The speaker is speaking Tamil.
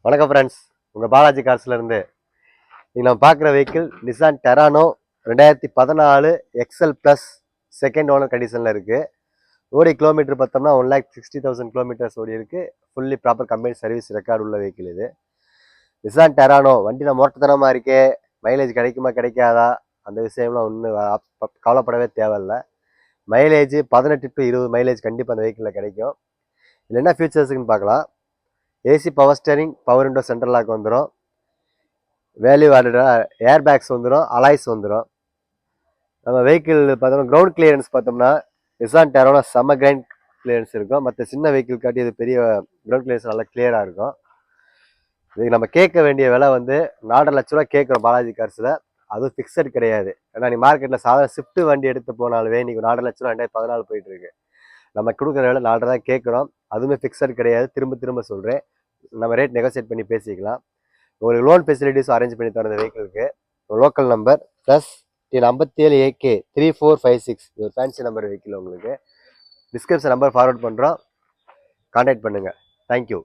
வணக்கம் ஃப்ரெண்ட்ஸ், உங்கள் பாலாஜி கார்ஸ்லேருந்து இன்றைக்கி நம்ம பார்க்குற vehicle Nissan Terrano 2014 XL plus second owner கண்டிஷனில் இருக்குது. ஓடி கிலோமீட்டர் பார்த்தோம்னா 1,60,000 கிலோமீட்டர்ஸ் ஓடி இருக்குது. Fully proper company service record உள்ள வெஹிக்கிள் இது. நிசான் டெரானோ வண்டி நம்ம ஓட்டத்தனமாக இருக்கே, மைலேஜ் கிடைக்குமா கிடைக்காதா அந்த விஷயம்லாம் ஒன்றும் கவலைப்படவே தேவையில்லை. மைலேஜ் 18 to 20 மைலேஜ் கண்டிப்பாக அந்த வெஹிக்கிளில் கிடைக்கும். இதில் என்ன ஃபீச்சர்ஸுக்குன்னு பார்க்கலாம். AC power steering, power window, central lock வந்துடும். வேல்யூ ஆடட் ஏர் பேக்ஸ் வந்துடும், அலாய்ஸ் வந்துடும். நம்ம வெஹிக்கிள் பார்த்தோம்னா கிரவுண்ட் கிளியரன்ஸ் பார்த்தோம்னா நிசான் டெரானோ செம்ம கிரவுண்ட் கிளியரன்ஸ் இருக்கும். மற்ற சின்ன வெஹிக்கிள் காட்டி இது பெரிய கிரவுண்ட் கிளியரன்ஸ் நல்லா கிளியராக இருக்கும். இதுக்கு நம்ம கேட்க வேண்டிய விலை வந்து 4.5 லட்ச ரூபா கேட்குறோம் பாலாஜி கார்ஸில். அதுவும் ஃபிக்ஸட் கிடையாது. ஏன்னா நீ மார்க்கெட்டில் சாதாரண ஷிஃப்ட் வண்டி எடுத்து போனாலுமே நீங்கள் 4.5 லட்ச ரூபா 2014 போயிட்டு இருக்கு. நம்ம கொடுக்குற விலை 4.5 தான் கேட்குறோம். அதுவுமே ஃபிக்ஸட் கிடையாது. திரும்ப திரும்ப சொல்கிறேன், நம்ம ரேட் நெகோசியேட் பண்ணி பேசிக்கலாம். உங்களுக்கு லோன் ஃபெசிலிட்டிஸும் அரேஞ்ச் பண்ணி தர இந்த வெஹிக்கிளுக்கு. லோக்கல் நம்பர் +57 AK 3456 இது ஒரு ஃபேன்சி நம்பர் வெஹிக்கிள். உங்களுக்கு டிஸ்கிரிப்ஷன் நம்பர் ஃபார்வர்ட் பண்ணுறோம், கான்டாக்ட் பண்ணுங்கள். தேங்க்யூ.